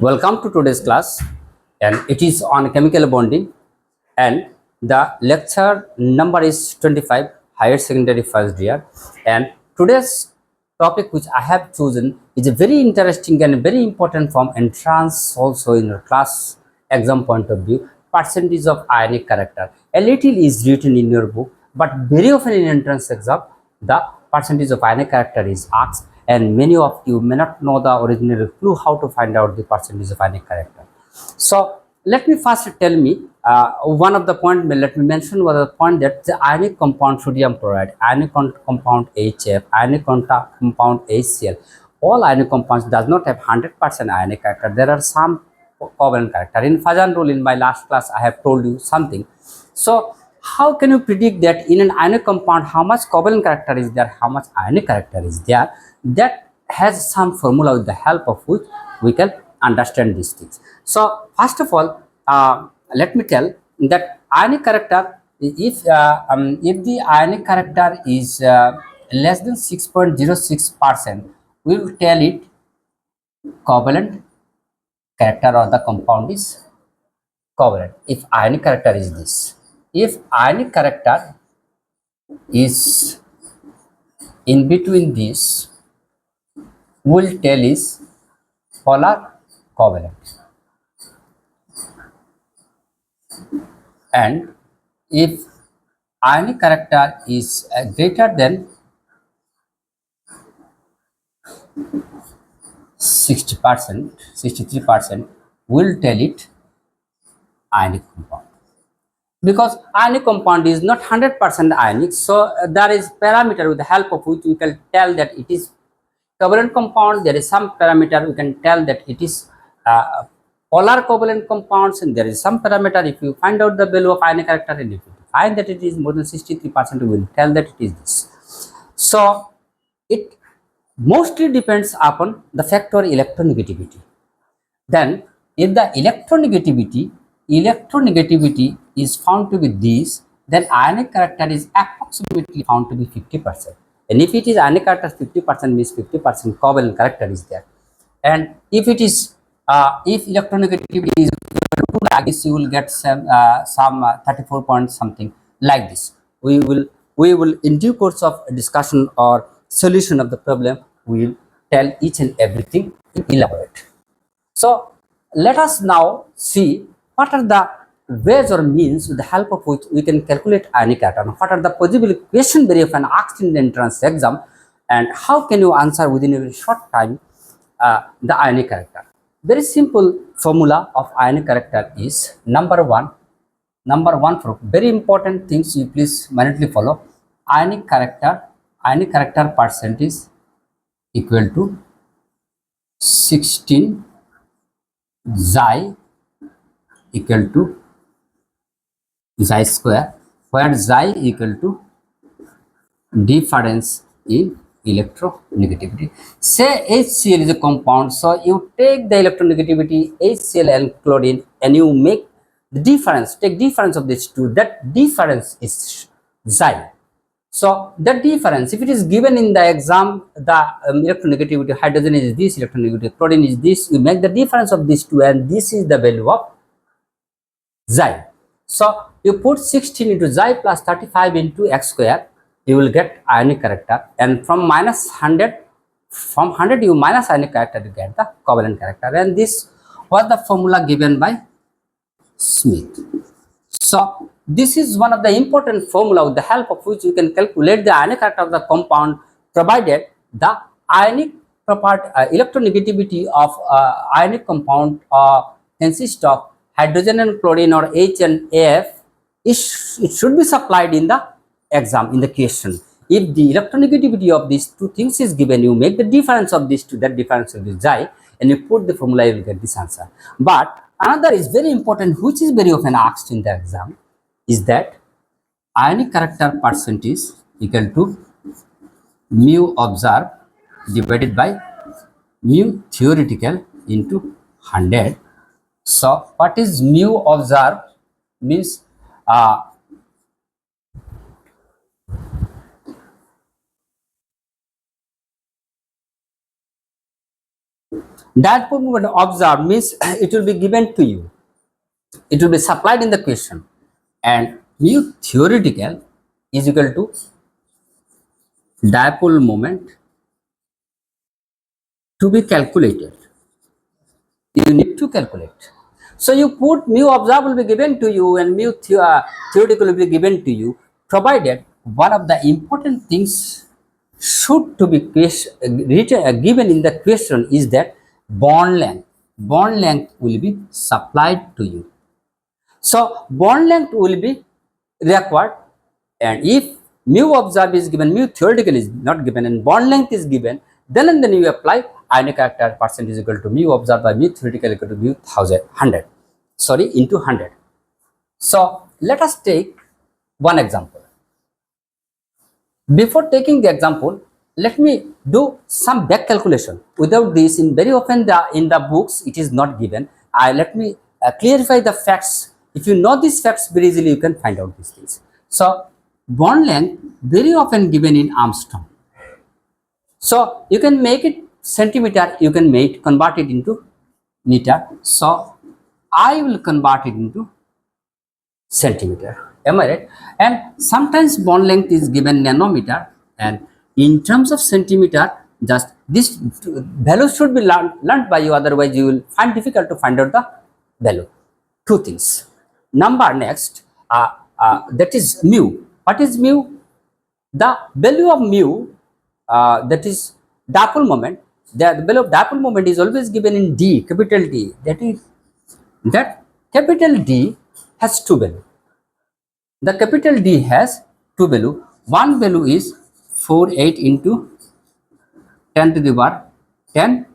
Welcome to today's class, and it is on chemical bonding, and the lecture number is 25, higher secondary first year. And today's topic which I have chosen is a very interesting and very important from entrance also in your class exam point of view. Percentage of ionic character. A little is written in your book, but very often in entrance exam the percentage of ionic character is asked, and many of you may not know the original clue how to find out the percentage of ionic character. So let me first tell me one of the point. Let me mention one of the point that the ionic compound sodium chloride, ionic compound HF, ionic compound HCl, all ionic compounds does not have 100% ionic character. There are some covalent character. In Fajan rule in my last class I have told you something. So how can you predict that in an ionic compound how much covalent character is there, how much ionic character is there? That has some formula with the help of which we can understand these things. So first of all, let me tell that ionic character, if the ionic character is less than 6.06%, we will tell it covalent character or the compound is covalent. If ionic character is this, if ionic character is in between this, we'll tell is polar covalent. And if ionic character is greater than 60%, 63%, we'll tell it ionic compound. Because ionic compound is not 100% ionic, so there is parameter with the help of which we can tell that it is covalent compound. There is some parameter we can tell that it is polar covalent compounds, and there is some parameter if you find out the value of ionic character, and if you find that it is more than 63%, we will tell that it is this. So it mostly depends upon the factor electronegativity. Then if the electronegativity is found to be this, then ionic character is approximately found to be 50%. And if it is ionic character 50%, means 50% covalent character is there. And if it is if electronegativity is like this, you will get some 34 point something like this. We will in due course of discussion or solution of the problem, we will tell each and everything in elaborate. So let us now see what are the ways or means with the help of which we can calculate ionic character. What are the possible question very often asked in the entrance exam, and how can you answer within a very short time the ionic character? Very simple formula of ionic character is number one for very important things you please minutely follow. Ionic character percentage equal to 16 xi equal to xi square, where xi equal to difference in electronegativity. Say HCl is a compound, so you take the electronegativity HCl and chlorine and you make the difference, take difference of these two, that difference is xi. So that difference, if it is given in the exam, the electronegativity, hydrogen is this, electronegativity chlorine is this, you make the difference of these two, and this is the value of xi. So you put 16 into xi plus 35 into x square, you will get ionic character, and from minus 100, from 100 you minus ionic character, you get the covalent character, and this was the formula given by Smith. So this is one of the important formula with the help of which you can calculate the ionic character of the compound, provided the ionic electronegativity of ionic compound consists of hydrogen and chlorine or H and F. It should be supplied in the exam, in the question. If the electronegativity of these two things is given, you make the difference of these two, that difference will be xi, and you put the formula, you will get this answer. But another is very important, which is very often asked in the exam, is that ionic character percentage equal to mu observed divided by mu theoretical into 100. So what is mu observed means Dipole moment observed means it will be given to you. It will be supplied in the question, and mu theoretical is equal to dipole moment to be calculated. You need to calculate. So you put mu observed will be given to you and mu theoretical will be given to you, provided one of the important things should to be given in the question is that bond length. Bond length will be supplied to you. So bond length will be required, and if mu observed is given, mu theoretical is not given, and bond length is given, then and then you apply ionic character percent is equal to mu observed by mu theoretical equal to mu 100, sorry, into 100. So let us take one example. Before taking the example, let me do some back calculation. Without this, in very often in the books it is not given. Let me clarify the facts. If you know these facts very easily, you can find out these things. So bond length very often given in Armstrong. So you can make it centimeter, you can convert it into meter. So I will convert it into centimeter. Am I right? And sometimes bond length is given nanometer, and in terms of centimeter, just this value should be learned by you, otherwise you will find difficult to find out the value. Two things. Number next, that is mu. What is mu? The value of mu, that is dipole moment. The value of dipole moment is always given in D, capital D. That capital D has two values. The capital D has two values. One value is 48 into 10 to the power 10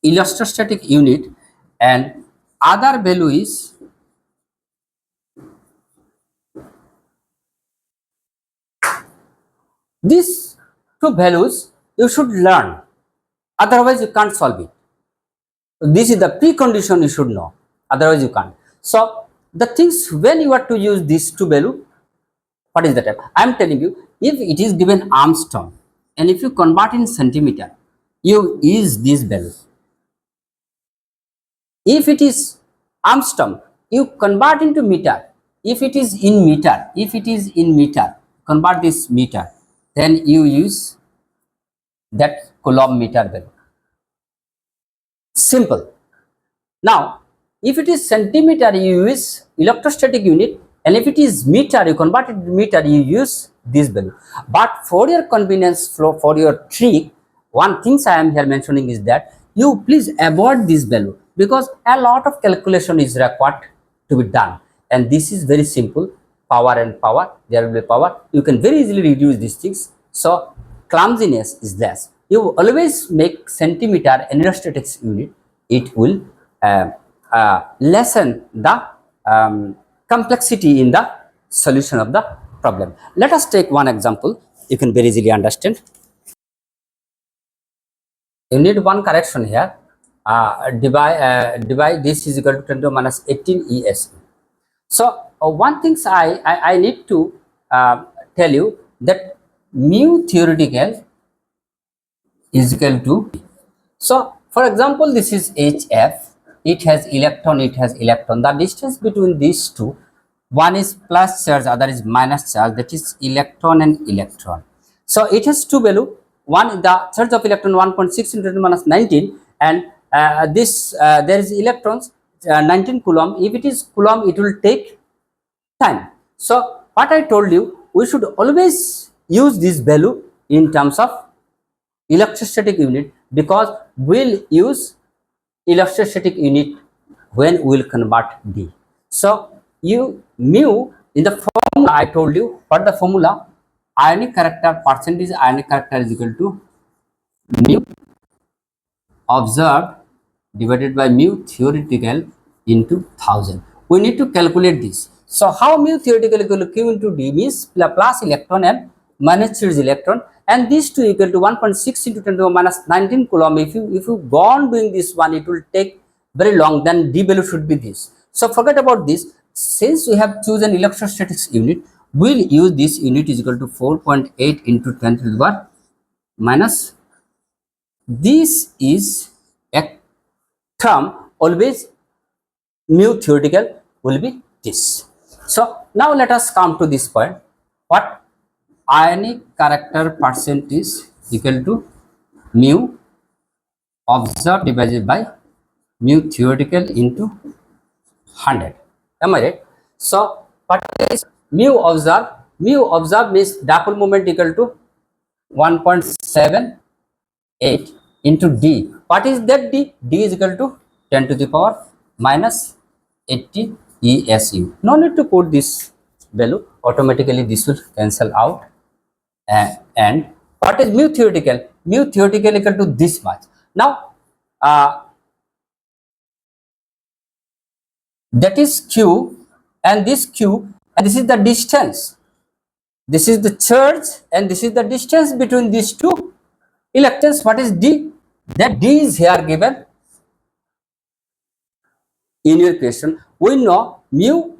electrostatic unit, and other value is these two values you should learn, otherwise you can't solve it. This is the precondition you should know, otherwise you can't. So the things when you are to use these two value, what is the type? I am telling you, if it is given Armstrong and if you convert in centimeter, you use this value. If it is Armstrong, you convert into meter. If it is in meter, convert this meter, then you use that coulomb meter value. Simple. Now, if it is centimeter, you use electrostatic unit, and if it is meter, you convert it to meter, you use this value. But for your convenience, for your trick, one thing I am here mentioning is that you please avoid this value, because a lot of calculation is required to be done, and this is very simple. Power and power, there will be power. You can very easily reduce these things. So clumsiness is less. You always make centimeter an electrostatics unit. It will lessen the complexity in the solution of the problem. Let us take one example. You can very easily understand. You need one correction here. Divide this is equal to 10 to the minus 18 ESE. So one thing I need to tell you that mu theoretical is equal to. So for example, this is HF. It has electron. The distance between these two, one is plus charge, other is minus charge, that is electron and electron. So it has two value. One, the charge of electron 1.6 into 10 minus 19, and there is electrons 19 coulomb. If it is coulomb, it will take time. So what I told you, we should always use this value in terms of electrostatic unit, because we'll use electrostatic unit when we'll convert D. So you mu in the formula I told you, what the formula? Ionic character percentage ionic character is equal to mu observed divided by mu theoretical into 1000. We need to calculate this. So how mu theoretical equal to Q into D means plus electron and minus charge electron, and these two equal to 1.6 into 10 to the minus 19 coulomb. If you go on doing this one, it will take very long. Then D value should be this. So forget about this. Since we have chosen electrostatics unit, we'll use this unit is equal to 4.8 into 10 to the power minus this is a term, always mu theoretical will be this. So now let us come to this point. What ionic character percent is equal to mu observed divided by mu theoretical into 100. Am I right? So what is mu observed? Mu observed means dipole moment equal to 1.78 into d. What is that d? D is equal to 10 to the power minus 80 ESU. No need to put this value. Automatically this will cancel out. And what is mu theoretical? Mu theoretical equal to this much. Now that is q, and this q, and this is the distance. This is the charge, and this is the distance between these two electrons. What is d? That d is here given in your question. We know mu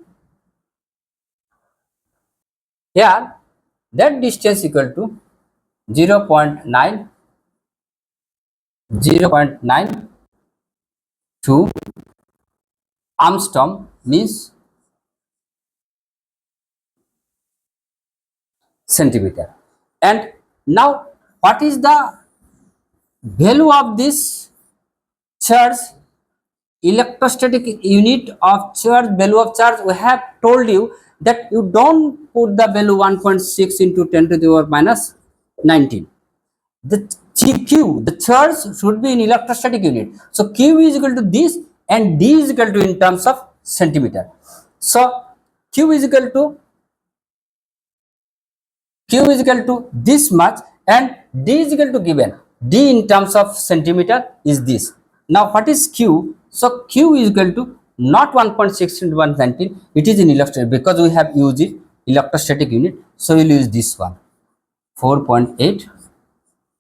here, that distance equal to 0.9 0.92 Armstrong, means centimeter. And now what is the value of this charge? Electrostatic unit of charge, value of charge, we have told you that you don't put the value 1.6 into 10 to the power minus 19. The q, the charge should be in electrostatic unit. So q is equal to this, and d is equal to in terms of centimeter. So q is equal to this much, and d is equal to given. D in terms of centimeter is this. Now what is q? So q is equal to not 1.6 into 119. It is in electrostatic, because we have used it electrostatic unit. So we will use this one, 4.8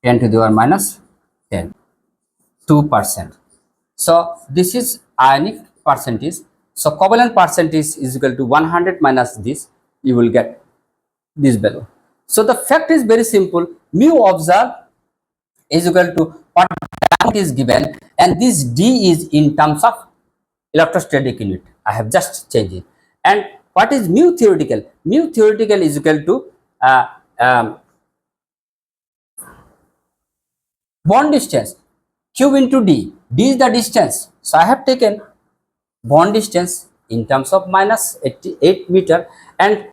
10 to the power minus 10, 2%. So this is ionic percentage. So covalent percentage is equal to 100 minus this. You will get this value. So the fact is very simple. Mu observed is equal to what is given, and this d is in terms of electrostatic unit. I have just changed it. And what is mu theoretical? Mu theoretical is equal to bond distance, q into d. D is the distance. So I have taken bond distance in terms of minus 88 meter, and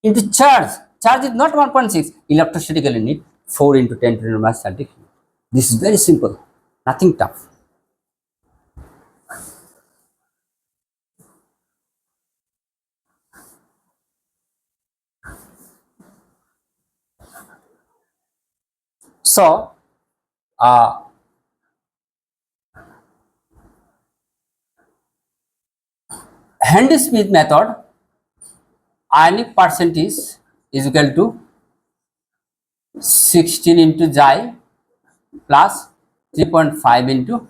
in the charge is not 1.6, electrostatical unit 4 into 10 to the minus 30. This is very simple, nothing tough. So Handy-Smith method, ionic percentage is equal to 16 into xi plus 3.5 into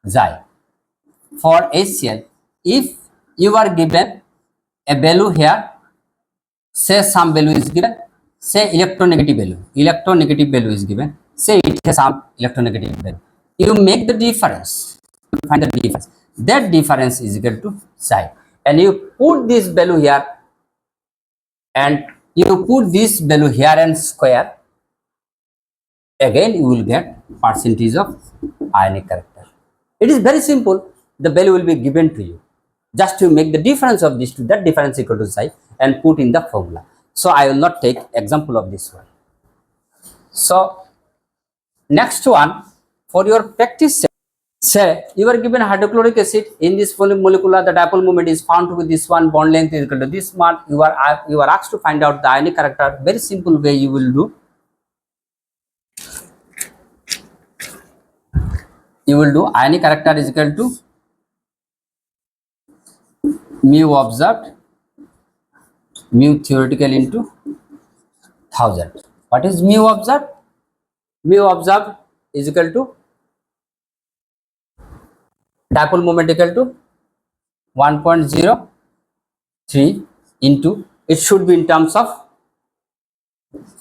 xi. For HCl, if you are given a value here, say some value is given, say electronegative value is given, say it has some electronegative value, you make the difference, you find the difference, that difference is equal to psi, and you put this value here, and you put this value here and square, again you will get percentage of ionic character. It is very simple. The value will be given to you. Just to make the difference of these two, that difference equal to psi, and put in the formula. So I will not take example of this one. So next one, for your practice, say you are given hydrochloric acid. In this molecule, the dipole moment is found to be this one, bond length is equal to this much. You are asked to find out the ionic character. Very simple way you will do. You will do ionic character is equal to mu observed, mu theoretical into 1000. What is mu observed? Mu observed is equal to dipole moment equal to 1.03 into, it should be in terms of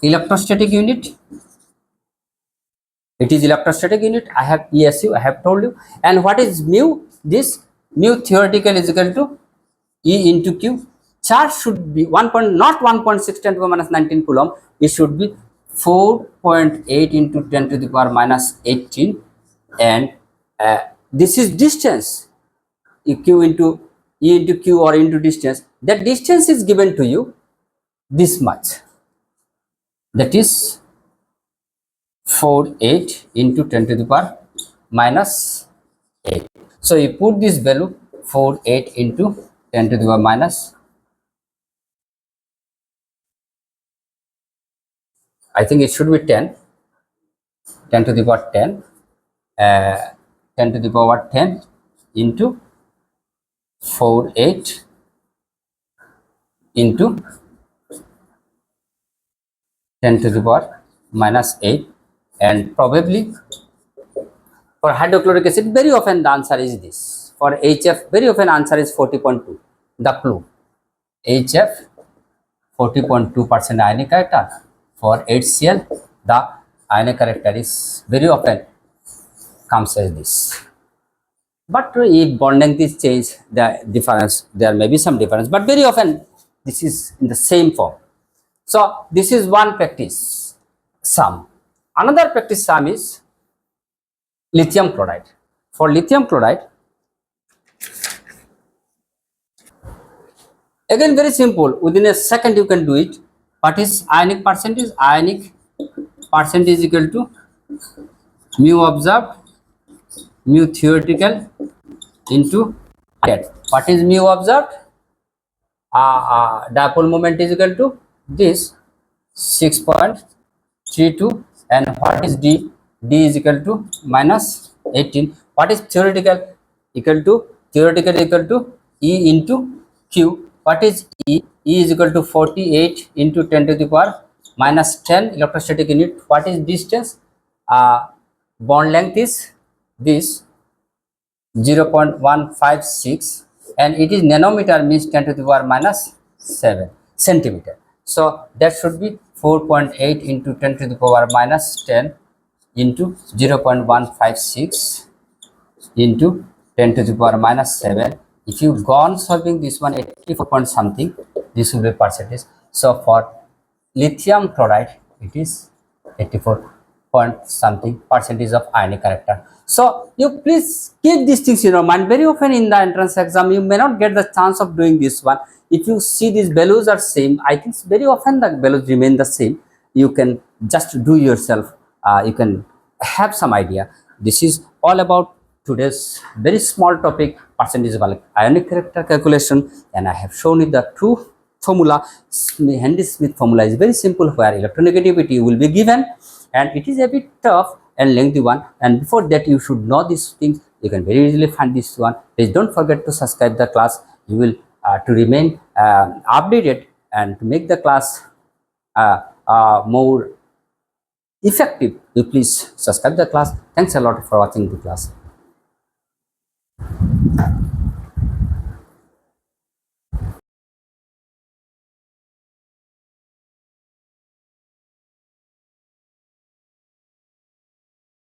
electrostatic unit, It is electrostatic unit. I have ESU, I have told you. And what is mu? This mu theoretical is equal to E into Q. Charge should be 1 point, not 1.6 10 to the power minus 19 coulomb. It should be 4.8 into 10 to the power minus 18. And this is distance. Q into E into Q or into distance. That distance is given to you this much. That is 48 into 10 to the power minus 8. So you put this value 48 into 10 to the power minus, I think it should be 10 to the power 10, 10 to the power 10 into 48 into 10 to the power minus 8. And probably for hydrochloric acid, very often the answer is this. For HF, very often answer is 40.2. The clue, HF 40.2% ionic character. For HCl, the ionic character is very often comes as this. But if bond length is changed, the difference, there may be some difference, but very often this is in the same form. So this is one practice sum. Another practice sum is lithium chloride. For lithium chloride, again very simple, within a second you can do it. What is ionic percentage? Ionic percentage is equal to mu observed, mu theoretical into 100. What is mu observed? Dipole moment is equal to this 6.32. And what is D? D is equal to minus 18. What is theoretical? Equal to E into Q. What is E? E is equal to 48 into 10 to the power minus 10 electrostatic unit. What is distance? Bond length is this 0.156, and it is nanometer, means 10 to the power minus 7 centimeter. So that should be 4.8 into 10 to the power minus 10 into 0.156 into 10 to the power minus 7. If you go on solving this one, 84 point something, this will be percentage. So for lithium chloride, it is 84 point something percentage of ionic character. So you please keep these things in your mind. Very often in the entrance exam, you may not get the chance of doing this one. If you see these values are same, I think very often the values remain the same. You can just do yourself. You can have some idea. This is all about today's very small topic, percentage of ionic character calculation, and I have shown you the true formula. Handy-Smith formula is very simple, where electronegativity will be given, and it is a bit tough and lengthy one, and before that you should know these things. You can very easily find this one. Please don't forget to subscribe the class. You will to remain updated and to make the class more effective. You please subscribe the class. Thanks a lot for watching the class.